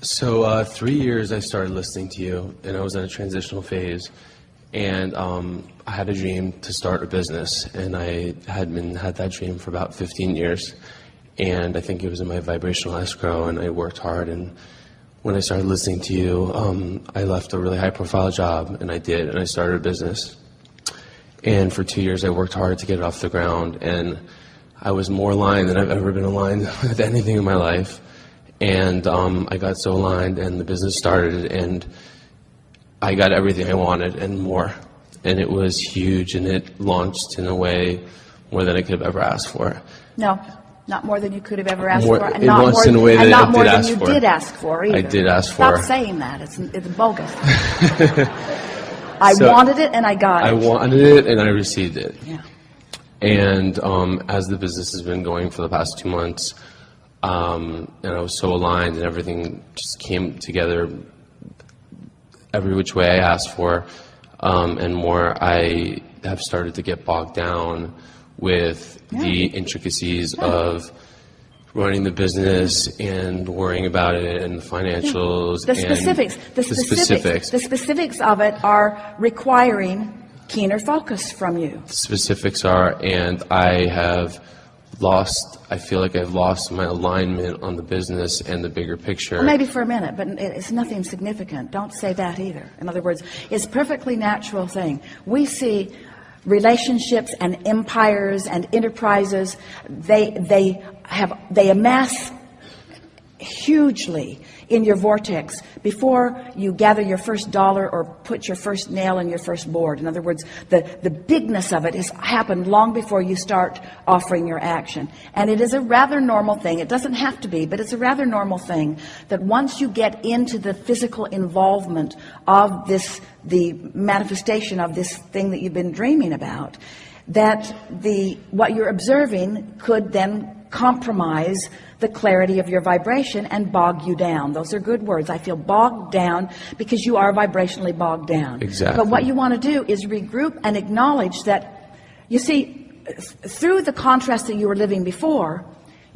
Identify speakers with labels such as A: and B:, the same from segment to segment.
A: So 3 years I started listening to you, and I was in a transitional phase, and I had a dream to start a business, and I had that dream for about 15 years, and I think it was in my vibrational escrow, and I worked hard, and when I started listening to you, I left a really high-profile job, and I started a business, and for 2 years I worked hard to get it off the ground, and I was more aligned than I've ever been aligned with anything in my life. And I got so aligned, and the business started, and I got everything I wanted and more. And it was huge, and it launched in a way more than I could have ever asked for.
B: No, not more than you could have ever asked
A: More,
B: for. And
A: it
B: not
A: launched
B: more,
A: in a way that
B: not
A: I
B: more
A: did
B: than
A: ask
B: you
A: for.
B: did ask for either.
A: I did ask for.
B: Stop saying that. It's bogus. I wanted it, and I got it.
A: I wanted it, and I received it.
B: Yeah.
A: And as the business has been going for the past 2 months, and I was so aligned, and everything just came together every which way I asked for, and more. I have started to get bogged down with the intricacies of running the business and worrying about it and the financials.
B: The specifics. The specifics of it are requiring keener focus from you.
A: The specifics are, and I feel like I've lost my alignment on the business and the bigger picture.
B: Well, maybe for a minute, but it's nothing significant. Don't say that either. In other words, it's a perfectly natural thing. We see relationships and empires and enterprises, they amass hugely in your vortex before you gather your first dollar or put your first nail in your first board. In other words, the bigness of it has happened long before you start offering your action. And it is a rather normal thing. It doesn't have to be, but it's a rather normal thing that once you get into the physical involvement of the manifestation of this thing that you've been dreaming about, that what you're observing could then compromise the clarity of your vibration and bog you down. Those are good words. I feel bogged down because you are vibrationally bogged down.
A: Exactly.
B: But what you want to do is regroup and acknowledge that, you see, through the contrast that you were living before,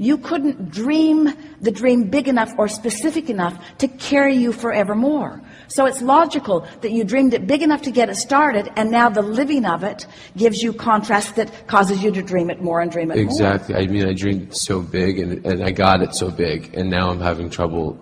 B: you couldn't dream the dream big enough or specific enough to carry you forevermore. So it's logical that you dreamed it big enough to get it started, and now the living of it gives you contrast that causes you to dream it more and dream it more.
A: Exactly. I mean, I dreamed so big, and I got it so big, and now I'm having trouble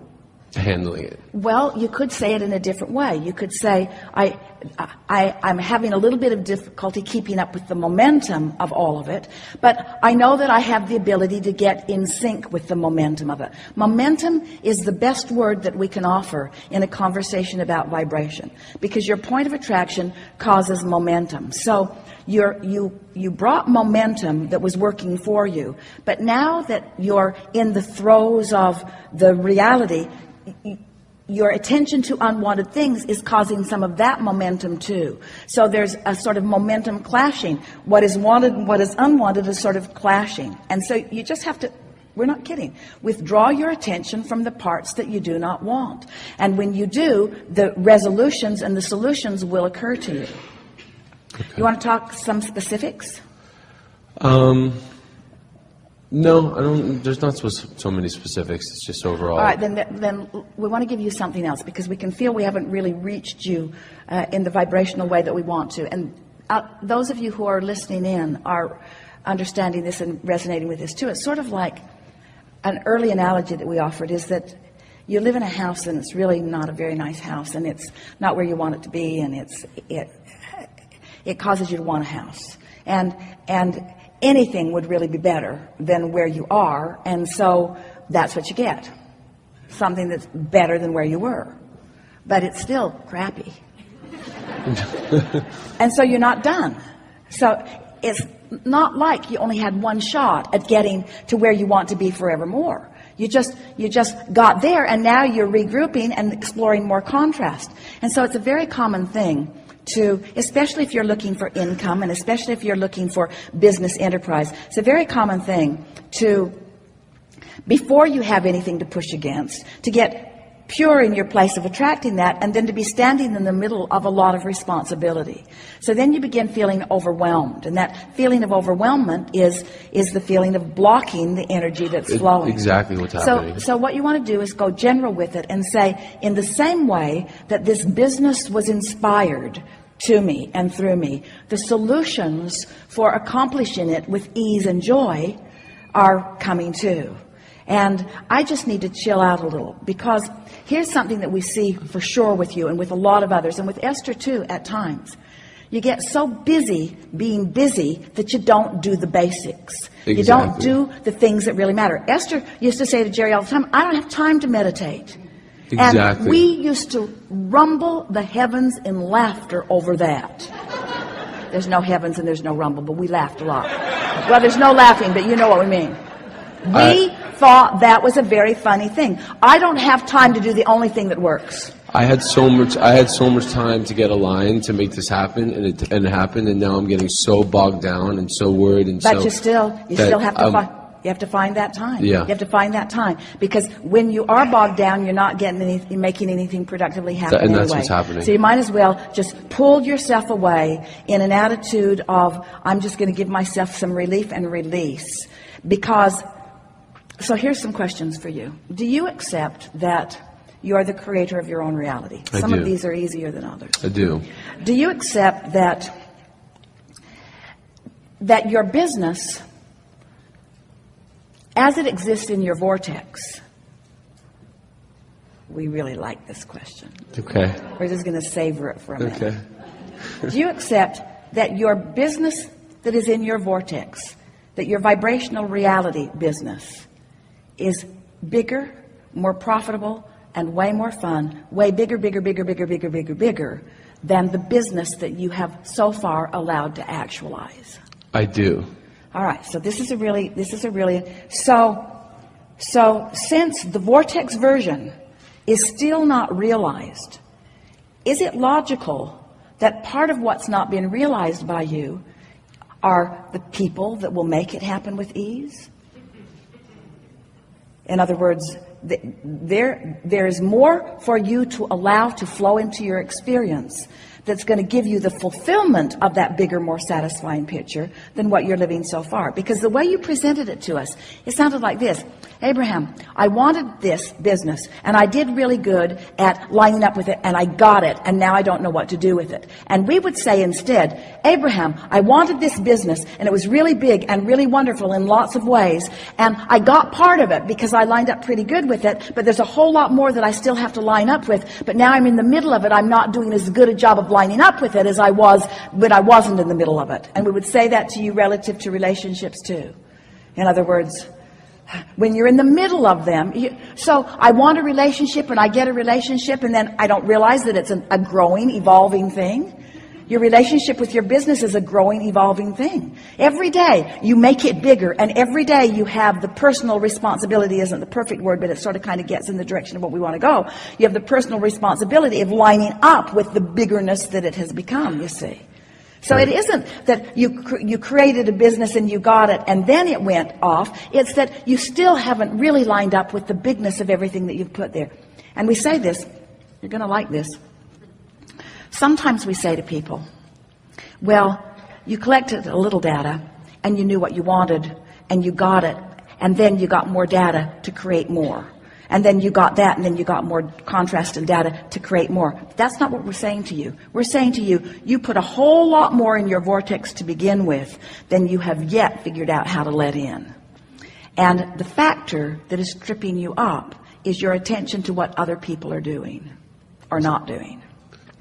A: handling it.
B: Well, you could say it in a different way. You could say, I'm having a little bit of difficulty keeping up with the momentum of all of it, but I know that I have the ability to get in sync with the momentum of it. Momentum is the best word that we can offer in a conversation about vibration, because your point of attraction causes momentum. So you brought momentum that was working for you, but now that you're in the throes of the reality, your attention to unwanted things is causing some of that momentum too. So there's a sort of momentum clashing. What is wanted and what is unwanted is sort of clashing. And so you just have to, we're not kidding, withdraw your attention from the parts that you do not want. And when you do, the resolutions and the solutions will occur to you. Okay. You want to talk some specifics?
A: No, I don't. There's not so many specifics. It's just overall.
B: All right, then we want to give you something else, because we can feel we haven't really reached you in the vibrational way that we want to. And those of you who are listening in are understanding this and resonating with this too. It's sort of like an early analogy that we offered is that you live in a house and it's really not a very nice house, and it's not where you want it to be, and it causes you to want a house. And anything would really be better than where you are, and so that's what you get. Something that's better than where you were. But it's still crappy. And so you're not done. So it's not like you only had one shot at getting to where you want to be forevermore. You just got there, and now you're regrouping and exploring more contrast. And so it's a very common thing to, especially if you're looking for income, and especially if you're looking for business enterprise, it's a very common thing to, before you have anything to push against, to get pure in your place of attracting that, and then to be standing in the middle of a lot of responsibility. So then you begin feeling overwhelmed, and that feeling of overwhelmment is the feeling of blocking the energy that's flowing.
A: Exactly what's happening.
B: So what you want to do is go general with it and say, in the same way that this business was inspired to me and through me, the solutions for accomplishing it with ease and joy are coming too. And I just need to chill out a little, because here's something that we see for sure with you and with a lot of others, and with Esther too at times. You get so busy being busy that you don't do the basics.
A: Exactly.
B: You don't do the things that really matter. Esther used to say to Jerry all the time, I don't have time to meditate.
A: Exactly.
B: And we used to rumble the heavens in laughter over that. There's no heavens and there's no rumble, but we laughed a lot. Well, there's no laughing, but you know what we mean. We thought that was a very funny thing. I don't have time to do the only thing that works.
A: I had so much time to get aligned to make this happen, and it happened, and now I'm getting so bogged down and so worried, and
B: but you still have to find. You have to find that time.
A: Yeah.
B: You have to find that time, because when you are bogged down, you're not making anything productively happen
A: and that's
B: anyway.
A: what's happening.
B: So you might as well just pull yourself away in an attitude of, I'm just going to give myself some relief and release. Because, so here's some questions for you. Do you accept that you are the creator of your own reality? Some of these are easier than others.
A: I do.
B: Do you accept that your business, as it exists in your vortex? We really like this question.
A: Okay.
B: We're just going to savor it for a minute.
A: Okay.
B: Do you accept that your business that is in your vortex, that your vibrational reality business, is bigger, more profitable, and way more fun, way bigger than the business that you have so far allowed to actualize?
A: I do.
B: All right, so this is a really, so since the vortex version is still not realized, is it logical that part of what's not been realized by you are the people that will make it happen with ease? In other words, there is more for you to allow to flow into your experience that's going to give you the fulfillment of that bigger, more satisfying picture than what you're living so far. Because the way you presented it to us, it sounded like this. Abraham, I wanted this business, and I did really good at lining up with it, and I got it, and now I don't know what to do with it. And we would say instead, Abraham, I wanted this business, and it was really big and really wonderful in lots of ways, and I got part of it because I lined up pretty good with it, but there's a whole lot more that I still have to line up with. But now I'm in the middle of it. I'm not doing as good a job of lining up with it as I was when I wasn't in the middle of it. And we would say that to you relative to relationships too. In other words, when you're in the middle of them, so I want a relationship and I get a relationship, and then I don't realize that it's a growing, evolving thing. Your relationship with your business is a growing, evolving thing. Every day you make it bigger, and every day you have the personal responsibility, isn't the perfect word, but it sort of kind of gets in the direction of what we want to go. You have the personal responsibility of lining up with the biggerness that it has become, you see. So it isn't that you created a business and you got it and then it went off. It's that you still haven't really lined up with the bigness of everything that you've put there. And we say this, you're going to like this. Sometimes we say to people, well, you collected a little data and you knew what you wanted and you got it, and then you got more data to create more. And then you got that, and then you got more contrast and data to create more. That's not what we're saying to you. We're saying to you, you put a whole lot more in your vortex to begin with than you have yet figured out how to let in. And the factor that is tripping you up is your attention to what other people are doing or not doing.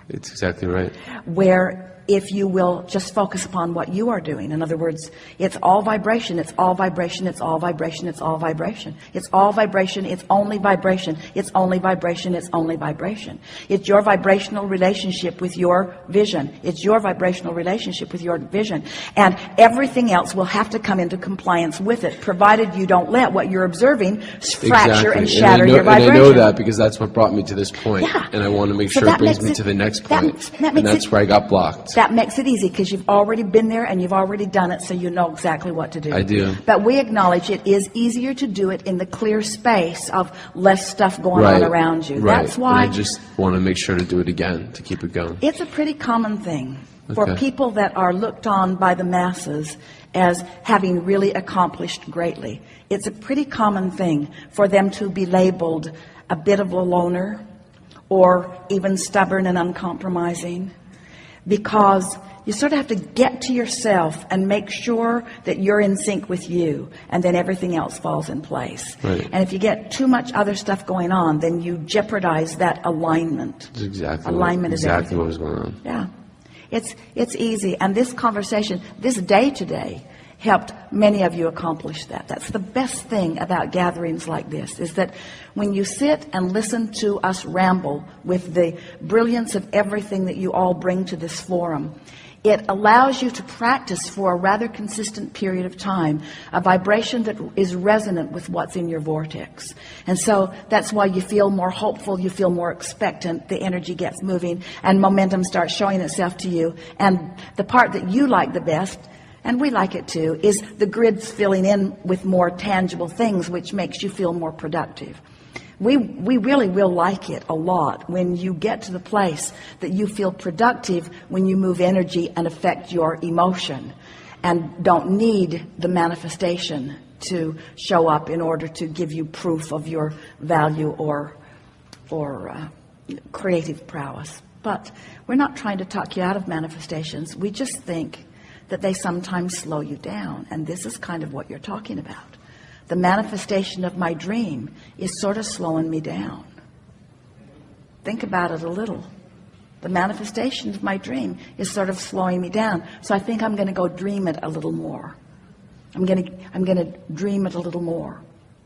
A: It's exactly right.
B: Where if you will just focus upon what you are doing. In other words, it's all vibration, it's all vibration, it's all vibration, it's all vibration. It's all vibration, it's only vibration, it's only vibration, it's only vibration. It's your vibrational relationship with your vision. It's your vibrational relationship with your vision. And everything else will have to come into compliance with it, provided you don't let what you're observing fracture and shatter your vibration.
A: And I know that because that's what brought me to this point.
B: Yeah.
A: And I want to make
B: So
A: sure it brings
B: makes
A: me to the next point.
B: that
A: And that's where I got blocked.
B: That makes it easy because you've already been there and you've already done it, so you know exactly what to do.
A: I do.
B: But we acknowledge it is easier to do it in the clear space of less stuff going on around you.
A: Right.
B: That's why
A: and I just want to make sure to do it again, to keep it going.
B: it's a pretty common thing for
A: Okay.
B: people that are looked on by the masses as having really accomplished greatly. It's a pretty common thing for them to be labeled a bit of a loner or even stubborn and uncompromising, because you sort of have to get to yourself and make sure that you're in sync with you, and then everything else falls in place.
A: Right.
B: And if you get too much other stuff going on, then you jeopardize that alignment.
A: That's exactly
B: Alignment
A: what,
B: is
A: exactly
B: everything.
A: what was going on.
B: Yeah, it's easy, and this conversation, this day today, helped many of you accomplish that. That's the best thing about gatherings like this, is that when you sit and listen to us ramble with the brilliance of everything that you all bring to this forum, it allows you to practice for a rather consistent period of time a vibration that is resonant with what's in your vortex. And so that's why you feel more hopeful, you feel more expectant, the energy gets moving, and momentum starts showing itself to you. And the part that you like the best, and we like it too, is the grid's filling in with more tangible things, which makes you feel more productive. We really will like it a lot when you get to the place that you feel productive, when you move energy and affect your emotion and don't need the manifestation to show up in order to give you proof of your value or creative prowess. But we're not trying to talk you out of manifestations. We just think that they sometimes slow you down, and this is kind of what you're talking about. The manifestation of my dream is sort of slowing me down. Think about it a little. The manifestation of my dream is sort of slowing me down. So I think I'm going to go dream it a little more. I'm going to dream it a little more.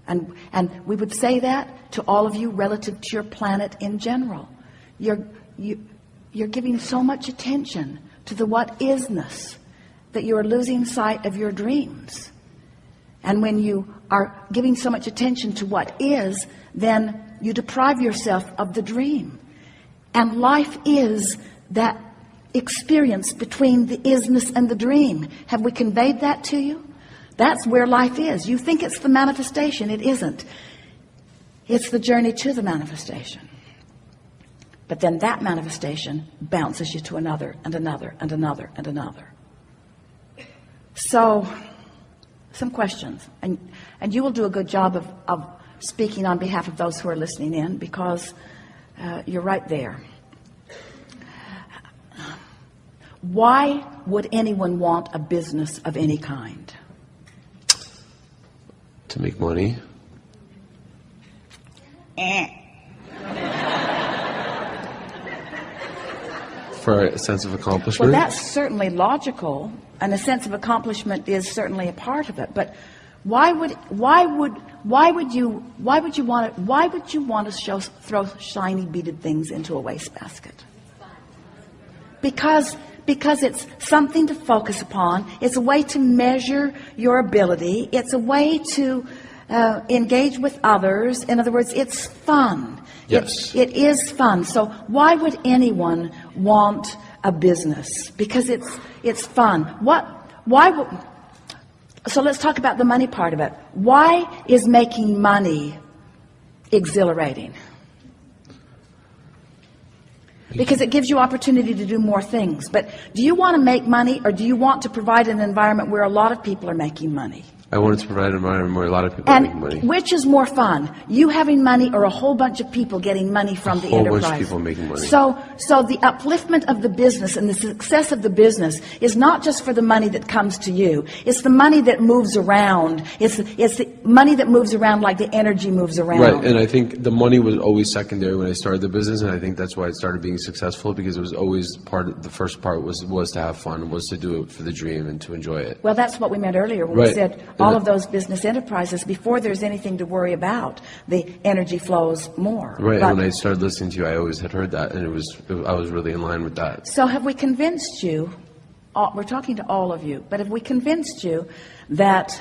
B: And we would say that to all of you relative to your planet in general. You're giving so much attention to the what isness that you're losing sight of your dreams. And when you are giving so much attention to what is, then you deprive yourself of the dream. And life is that experience between the isness and the dream. Have we conveyed that to you? That's where life is. You think it's the manifestation. It isn't. It's the journey to the manifestation. But then that manifestation bounces you to another and another and another and another. So, some questions, and you will do a good job of speaking on behalf of those who are listening in, because you're right there. Why would anyone want a business of any kind?
A: To make money. For a sense of accomplishment.
B: Well, that's certainly logical, and a sense of accomplishment is certainly a part of it. But why would you want to throw shiny beaded things into a wastebasket? Because it's something to focus upon. It's a way to measure your ability. It's a way to engage with others. In other words, it's fun.
A: Yes.
B: It is fun. So why would anyone want a business? Because it's fun. So let's talk about the money part of it. Why is making money exhilarating? Because it gives you opportunity to do more things. But do you want to make money, or do you want to provide an environment where a lot of people are making money?
A: I wanted to provide an environment where a lot of people are making money.
B: And which is more fun, you having money or a whole bunch of people getting money from the enterprise?
A: A whole bunch of people making money.
B: So the upliftment of the business and the success of the business is not just for the money that comes to you. It's the money that moves around. It's the money that moves around like the energy moves around.
A: Right, and I think the money was always secondary when I started the business, and I think that's why it started being successful, because it was always the first part was to have fun, was to do it for the dream and to enjoy it.
B: Well, that's what we meant earlier when we said all of those business enterprises, before there's anything to worry about, the energy flows more.
A: Right,
B: but,
A: and when I started listening to you, I always had heard that, and I was really in line with that.
B: So have we convinced you, we're talking to all of you, but have we convinced you that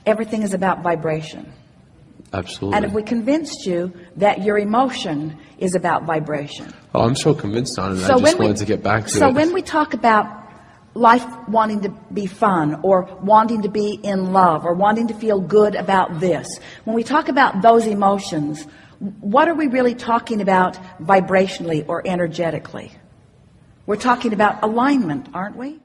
B: everything is about vibration?
A: Absolutely.
B: And if we convinced you that your emotion is about vibration.
A: Oh, I'm so convinced on it.
B: So
A: I just wanted to get back to it.
B: So when we talk about life wanting to be fun, or wanting to be in love, or wanting to feel good about this, when we talk about those emotions, what are we really talking about vibrationally or energetically? We're talking about alignment, aren't we?